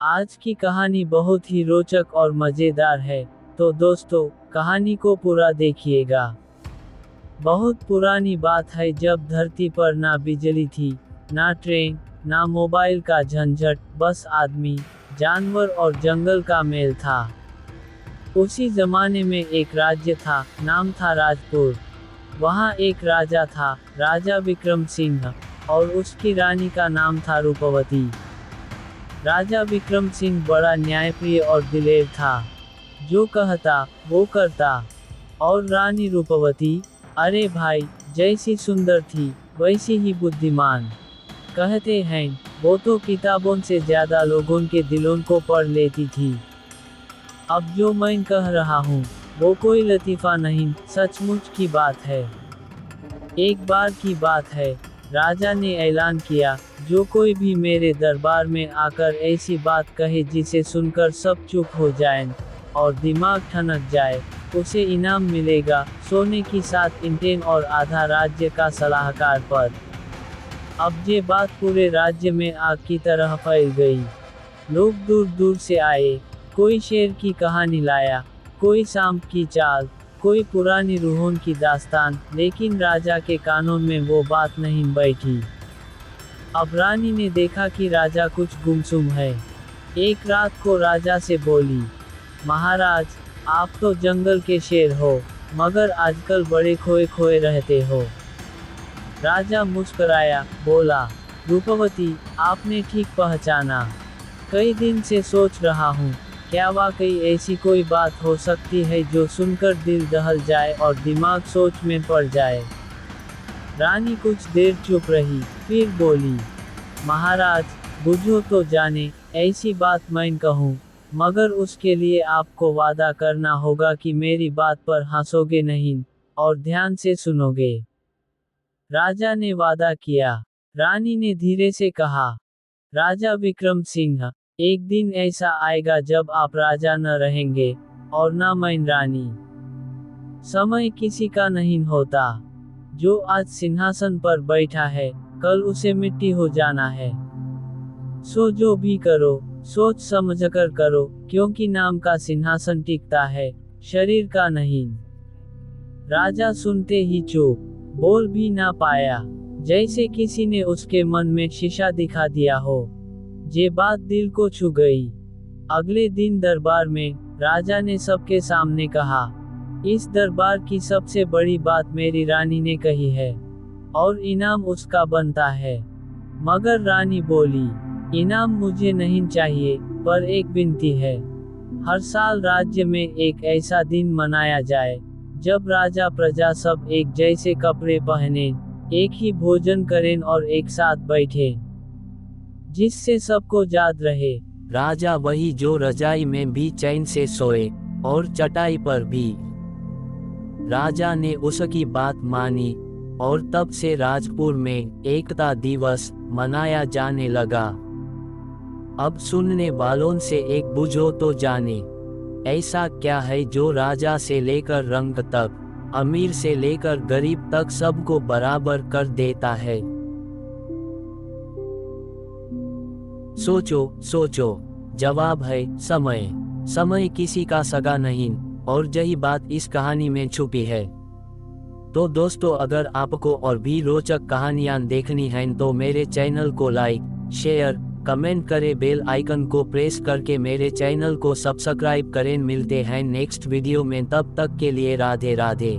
आज की कहानी बहुत ही रोचक और मज़ेदार है। तो दोस्तों, कहानी को पूरा देखिएगा। बहुत पुरानी बात है जब धरती पर ना बिजली थी, ना ट्रेन, ना मोबाइल का झंझट, बस आदमी, जानवर और जंगल का मेल था। उसी जमाने में एक राज्य था, नाम था राजपुर। वहाँ एक राजा था, राजा विक्रम सिंह, और उसकी रानी का नाम था रूपवती। राजा विक्रम सिंह बड़ा न्यायप्रिय और दिलेर था। जो कहता वो करता। और रानी रूपवती, अरे भाई, जैसी सुंदर थी वैसी ही बुद्धिमान। कहते हैं वो तो किताबों से ज्यादा लोगों के दिलों को पढ़ लेती थी। अब जो मैं कह रहा हूँ वो कोई लतीफा नहीं, सचमुच की बात है। एक बार की बात है, राजा ने ऐलान किया, जो कोई भी मेरे दरबार में आकर ऐसी बात कहे जिसे सुनकर सब चुप हो जाएं और दिमाग ठनक जाए, उसे इनाम मिलेगा, सोने की 7 ईंटें और आधा राज्य का सलाहकार पद। अब ये बात पूरे राज्य में आग की तरह फैल गई। लोग दूर दूर से आए, कोई शेर की कहानी लाया, कोई सांप की चाल, कोई पुरानी रूहों की दास्तान, लेकिन राजा के कानों में वो बात नहीं बैठी। अब रानी ने देखा कि राजा कुछ गुमसुम है। एक रात को राजा से बोली, महाराज, आप तो जंगल के शेर हो, मगर आजकल बड़े खोए खोए रहते हो। राजा मुस्कुराया, बोला, रूपवती, आपने ठीक पहचाना। कई दिन से सोच रहा हूँ, क्या वाकई ऐसी कोई बात हो सकती है जो सुनकर दिल दहल जाए और दिमाग सोच में पड़ जाए। रानी कुछ देर चुप रही, फिर बोली, महाराज, बुझो तो जाने, ऐसी बात मैं कहूँ, मगर उसके लिए आपको वादा करना होगा कि मेरी बात पर हंसोगे नहीं और ध्यान से सुनोगे। राजा ने वादा किया। रानी ने धीरे से कहा, राजा विक्रम सिंह, एक दिन ऐसा आएगा जब आप राजा न रहेंगे, और न मैं रानी। समय किसी का नहीं होता। जो आज सिंहासन पर बैठा है, कल उसे मिट्टी हो जाना है। सो जो भी करो, सोच समझकर करो, क्योंकि नाम का सिंहासन टिकता है, शरीर का नहीं। राजा सुनते ही चुप, बोल भी ना पाया, जैसे किसी ने उसके मन में शीशा दिखा दिया हो। ये बात दिल को छू गई। अगले दिन दरबार में राजा ने सबके सामने कहा, इस दरबार की सबसे बड़ी बात मेरी रानी ने कही है, और इनाम उसका बनता है। मगर रानी बोली, इनाम मुझे नहीं चाहिए, पर एक विनती है। हर साल राज्य में एक ऐसा दिन मनाया जाए, जब राजा प्रजा सब एक जैसे कपड़े पहने, एक ही भोजन करें और एक साथ बैठे, जिससे सबको याद रहे, राजा वही जो रजाई में भी चैन से सोए, और चटाई पर भी। राजा ने उसकी बात मानी, और तब से राजपुर में एकता दिवस मनाया जाने लगा। अब सुनने वालों से एक बुझो तो जाने, ऐसा क्या है जो राजा से लेकर रंग तक, अमीर से लेकर गरीब तक सबको बराबर कर देता है। सोचो सोचो, जवाब है समय। समय किसी का सगा नहीं, और यही बात इस कहानी में छुपी है। तो दोस्तों, अगर आपको और भी रोचक कहानियां देखनी हैं तो मेरे चैनल को लाइक, शेयर, कमेंट करें, बेल आइकन को प्रेस करके मेरे चैनल को सब्सक्राइब करें। मिलते हैं नेक्स्ट वीडियो में, तब तक के लिए राधे राधे।